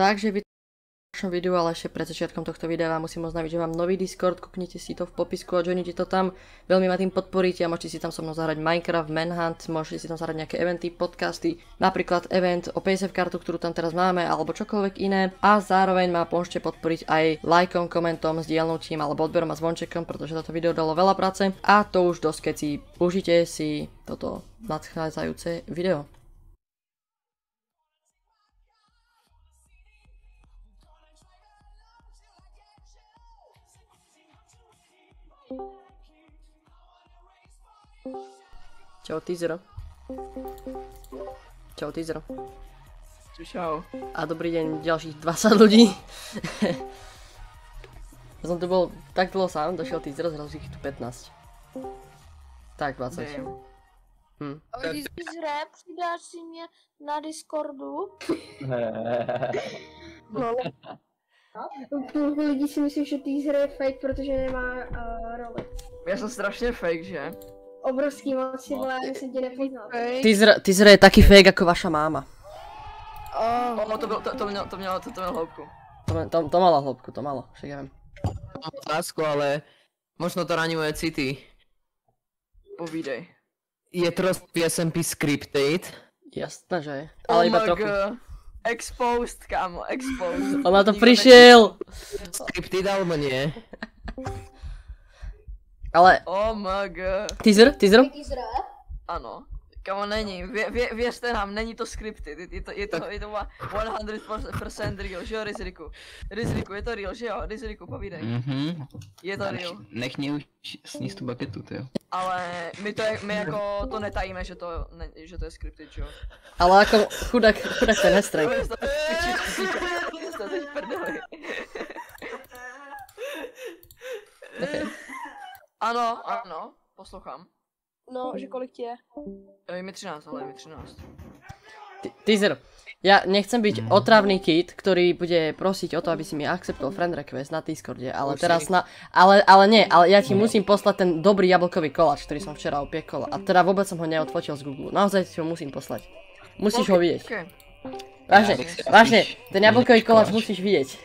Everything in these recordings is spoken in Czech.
Takže vy v ďalšom videu, ale ešte pred začiatkom tohto videa vám musím oznámiť, že mám nový Discord, kúknite si to v popisku a joinite to tam. Veľmi ma tým podporíte a môžete si tam so mnou zahrať Minecraft, Manhunt, môžete si tam zahrať nejaké eventy, podcasty, napríklad event o PSF kartu, ktorú tam teraz máme, alebo čokoľvek iné. A zároveň ma môžete podporiť aj lajkom, komentom, zdieľnutím alebo odberom a zvončekom, pretože toto video dalo veľa práce. A to už dosť, keď si užite si toto nadchádzajúce video. Čau, Teaser. Čau, Teaser. Čau. A dobrý deň, ďalších 20 ľudí. Ja som tu bol tak dlho sám, došiel Teaser, zrazu ich tu 15. Tak, 20. Teaser, přidáš si mě na Discordu? No. Půlku lidí si myslí, že Teaser je fake, protože nemá roli. Ja som strašne fake, že? Obrovský moc si vole, ja som ti nepoznal. Teaser je taký fake ako vaša máma. To mělo hloubku. To malo hĺbku, to malo, však ja viem. Mám otázku, ale možno to raní moje city. Povídej. Je trošku SMP scripted? Jasné, že je. Ale iba trochu. Exposed, kámo, exposed. On na to prišiel! Scripted alebo nie? Ale... OMG. Teaser? Ano. Kámo, není. Věřte nám, není to scripted. Je to 100% real, že jo, Rizriku? Rizriku, je to real, že jo? Rizriku, povídej. Je to real. Nech mě už sníst tu baketu, tyjo. Ale my jako to netajíme, že to je scripted, že jo? Ale ako chudák ten Hestrejk. Ano, poslouchám. No, že kolik ti je? Je mi 13, ale je mi 13. Teaser, ja nechcem byť otravný kid, ktorý bude prosiť o to, aby si mi akceptoval friend request na Discorde, ale teraz ale ja ti musím poslať ten dobrý jablkový koláč, ktorý som včera opiekol a teda vôbec som ho neodfotil z Google, naozaj ti ho musím poslať. Musíš ho vidieť. Vážne, ten jablkový koláč musíš vidieť.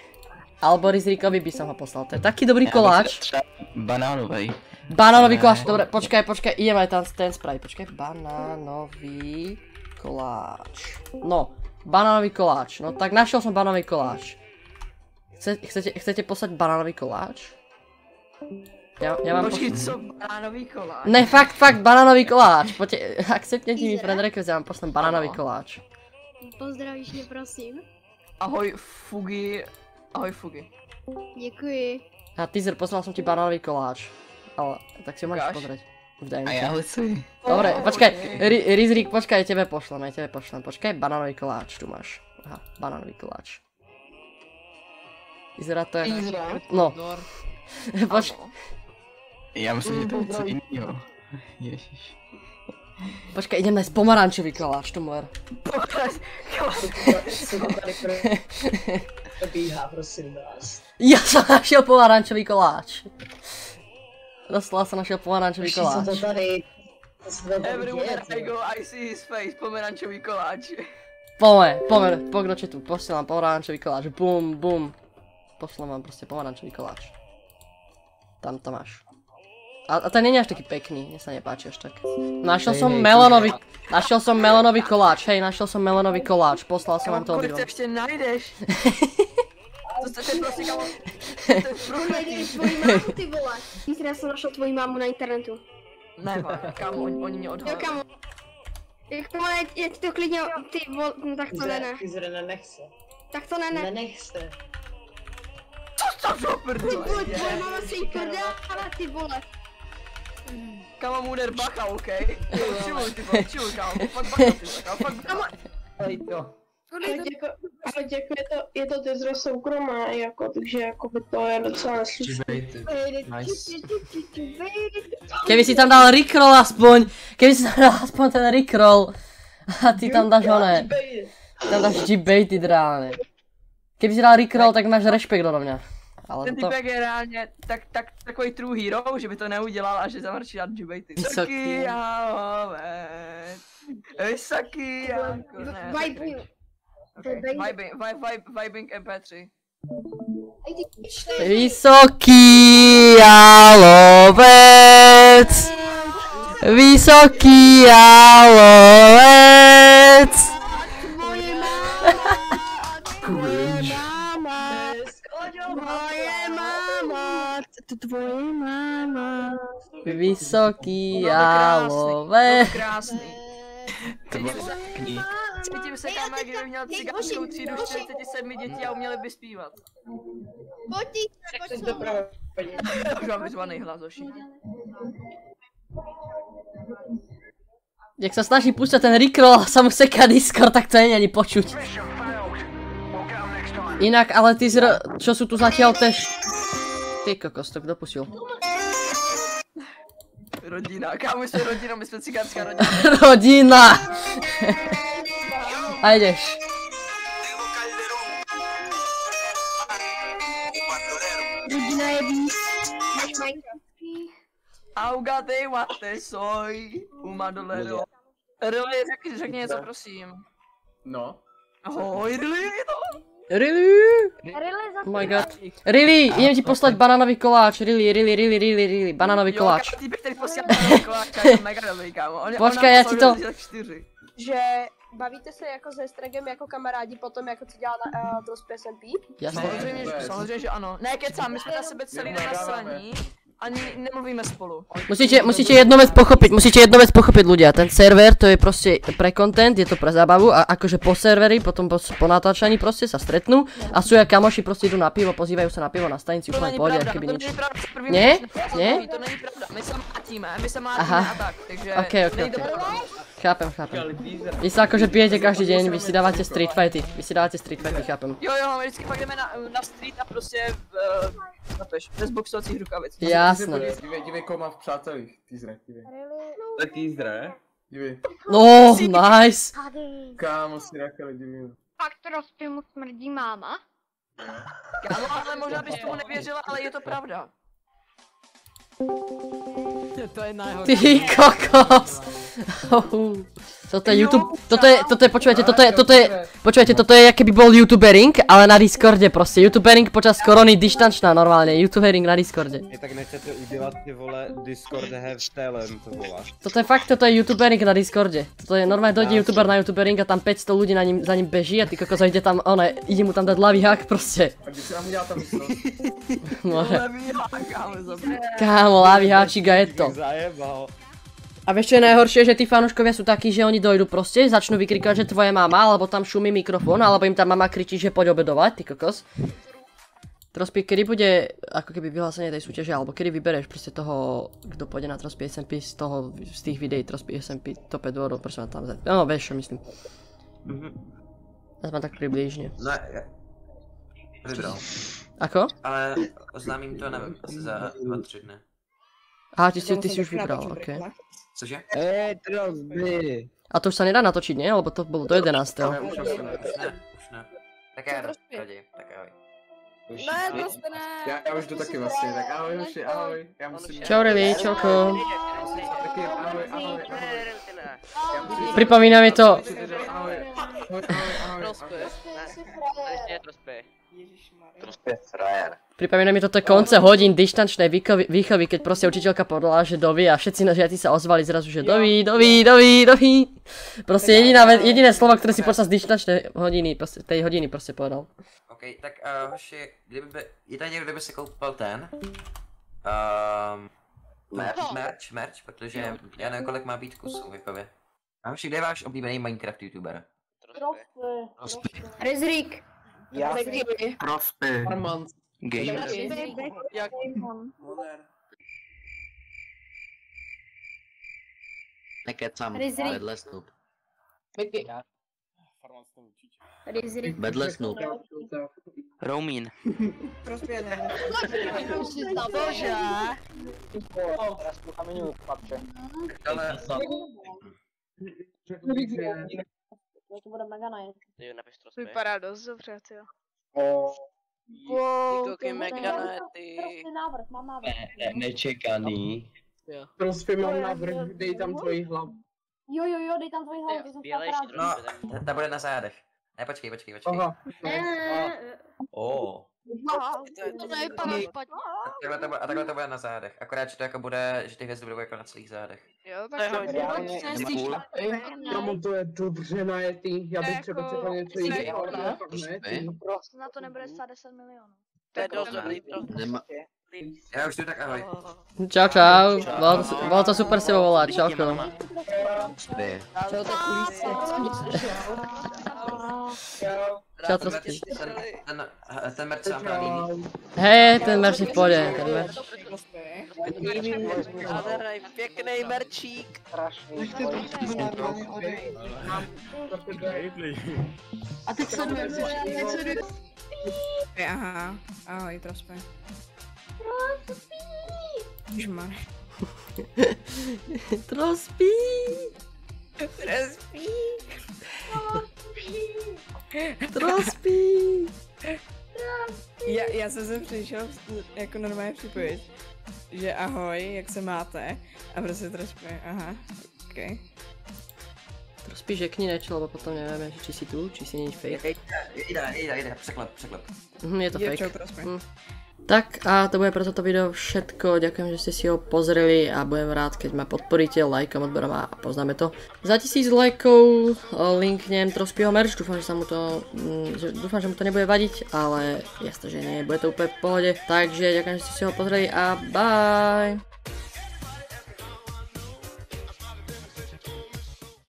Alebo Rizrikovi by som ho poslal, to je taký dobrý koláč. Banánovej. Banánový koláč, dobre, počkaj, idem aj tam ten spray, počkaj, banánový koláč. No, banánový koláč, no tak našiel som banánový koláč. Chcete poslať banánový koláč? Ja vám Počkej, co banánový koláč? Ne, fakt, banánový koláč, poďte, akceptnete mi friend request, ja vám poslám banánový koláč. Pozdravíš mě, prosím. Ahoj Fugi. Ahoj Fugi. Děkuji. A Teaser, poslal som ti banánový koláč. Ale, tak si ho môžeš pozrieť. A já chci. Dobre, počkaj, Rizrik, počkaj, tebe pošlem, počkaj, banánový koláč, tu máš. Aha, banánový koláč. Vyzerá to jak... No. Já myslím, že to je něco jiného. Ježiš. Počkaj, idem nájsť pomarančový koláč, tomu ver. Probíhá, prosím vás. Ja som našiel pomarančový koláč. Doslova som našiel pomarančový koláč. Co to tady? Everywhere I go, I see his face, pomerančový koláč. Poďme do chatu, posielam pomarančový koláč, bum. Pošlem vám proste pomarančový koláč. Tam to máš. A ten nie je až taký pekný, mne sa nepáči až tak. Našiel som melonový koláč, hej, poslal som vám to obidvom. Kolik to ešte nájdeš? To je proste, kámo, to je průhledný. Tvoji mámu, ty vole. Já jsem našel tvoji mámu na internetu. Ne, kámo, oni mě odhalili. Jo, kámo. Já ti to klidně, ty vole, no tak to ne. Teaser, nenech se. Tak to ne. Nenech se. Co to za Ty prdele vole, je? tvoje máma se jí prdela, ty vole. Kámo, Muner, bacha, okej? Čiluj, kámo, fakt bacha, fakt bacha. Ale je to Teaser soukromá, jako, takže jako by to je docela neslušné. Keby si tam dal rickroll aspoň, ten rickroll. A ty tam dáš oné. Tam dáš G-baited reálne. Keby si dal rickroll, tak máš rešpekt odo mňa. Ale ten typek je reálně takový true hero, že by to neudělal a že zamrčí na Džibejty. Vysoký jahovec. Vysoký jahovec. Okay. Vibing MP3. Vysoký jalovec. Vysoký jalovec. Tvoje máma. Vysoký jalovec. Krásný. Cítím se tam, jak kdyby měl cigánskou třídu 47 dětí a uměli by zpívat. Už mám vyzvaný hlas, hoši. Jak sa snaží púšťať ten Rickroll a sa mu seká Discord, tak to nie je ani počuť. Inak, ale ty čo sú tu zatiaľ tež... Ty kokos, to kdo pustil? Rodina, kámo, my jsme rodina, my jsme cigánská rodina. Rodina! A ideš. Rodina je víc než Minecraft. Augate mate soy, umadolero. Riley, řekni něco, prosím. No. Ahoj, Riley, je to? Really? Oh my god. Really, idem ti poslať banánový koláč. Really. Banánový koláč. Jo, týpek, který posílá banánový koláč, já jsem mega dobrý, kámo. Počkej, já ti to... Že bavíte se jako se Stregem jako kamarádi potom, jako co dělá na Trust SMP? Jasne. Samozřejmě, že ano. Ne, kecám, my jsme na sebe celý den nasraní. Ani nemluvíme spolu. Musíte jednu vec pochopiť ľudia, ten server to je proste pre content, je to pre zábavu a akože po serveri, potom po natáčaní proste sa stretnú a sú jak kamoši, proste idú na pivo, pozývajú sa na pivo na stanici, úplne pohode, keby nič. Nie? Nie? To není pravda, my sa mlátime a tak, takže Okej. Chápem. Vy sa akože pijete každý deň, vy si dávate street fighty, chápem. Jo, my vždycky pak jdeme na street a prostě bez boxovacích rukavic. Jasné. Dívej, koho mám v přátelích, Teasere, dívej. To Teasere? Dívej. No, nice. Kámo, si rakali, dívej. Fakt prostě mu smrdí máma? Kámo, ale možná bys tomu nevěřila, ale je to pravda. To je najhoršie. Ty kokos. Toto je YouTube, toto je jak keby bol youtubering, ale na Discorde proste, youtubering počas korony dištančná normálne, youtubering na Discorde. Tak nechcete udělat ty vole Discord have talent, vole. Toto je fakt, toto je youtubering na Discorde. Toto je normálne, dojde youtuber na youtubering a tam 500 ľudí za ním beží a ty kokos ide tam, ide mu tam dať ľavý hák proste. A když si nám udělal tam místo? Kámo, ľavý háčik a je to. Zajebal. A vieš čo je najhoršie, že tí fanúškovia sú takí, že oni dojdú proste, začnú vykrikovať, že tvoja mama, alebo tam šumí mikrofón, alebo im tá mama kričí, že poď obedovať, ty kokos. Trospy, kedy bude ako keby vyhlásenie tej súťaže, alebo kedy vybereš proste toho, kto pôjde na Trospy SMP z tých videí Trospy SMP top 5 dôvodov, prosím tam vzať. No, vieš čo myslím. Aspoň tak približne. No, ja vybral. Ako? Ale oznámím to, neviem, asi za 2-3 dny. Aha, ty si už vybral, okej. Cože? Trospy. A to už sa nedá natočiť, nie? Lebo to bolo do 11. Už ne. Tak já raději, tak ahoj. Ne, to jste ne. Já už jdu taky vlastně, tak ahoj Joši, ahoj. Já musím... Čau Rili, čauko. Taky ahoj. Pripomína mi to. Ahoj. Pripomína mi toto konce hodín dištančnej výchovy, keď proste učiteľka povedala, že dovi a všetci žiaci sa ozvali zrazu, že dovi. Proste jediné slovo, ktoré si počas dištančnej hodiny, tej hodiny proste povedal. OK, tak hoši, je tady někdo, kdyby se koupil ten merch, protože já nevím, kolik má být kusů v výchově. A hoši, kde je váš oblíbený Minecraft youtuber? Trospy. Rezrik. Trospy. Armand. Gamer. Nekecam, vedle Snoop. Rezrik. Vedle Snoop. Roumín. Cože? Ale... To bude mega nice. Vypadá dost dobře, tyjo. Ty mega ne, ty. Návrh, mám návrh. Nečekaný. Trospy mám návrh, dej tam tvoji hlavu. Jo, dej tam tvoji hlavu, to jsem chtěla právě. No, ta bude na zádech. Ne, počkej. Aha. To nevypadá špatně. A takhle to bude na zádech. Akorát, že to jako bude, že ty hvězdy budou jako na celých zádech. Jo, tak Tomu to je dobře najetý, já bych třeba čekal něco jiného. na to nebude stát 10 milionů. To je dost dobrý, Já už jdu, tak ahoj. Čau. Bolo to super s tebou volať. Čauko. Čau, Trospy. Ten merch se vám právě líbí. Hej, ten merch je v pohodě, ten merch. Pěkný merčík. A teď sledujeme. Aha, ahoj, Trospy. Ježmar. Trospy. Trospy. Já jsem se přišel jako normálně připojit, že ahoj, jak se máte? A prostě Trospy, aha, okej. Trospy řekni niečo, lebo potom nevieme, či si tu, či si nie je fake. Ide, překlep. Je to fake. Čau, Trospy. Tak a to bude pre toto video všetko, ďakujem, že ste si ho pozreli a budem rád, keď ma podporíte lajkom, odberom a poznáme to. Za 1000 lajkov linknem Trospyho merch, dúfam, že mu to nebude vadiť, ale jasne, že nie, bude to úplne v pohode. Takže ďakujem, že ste si ho pozreli a bye!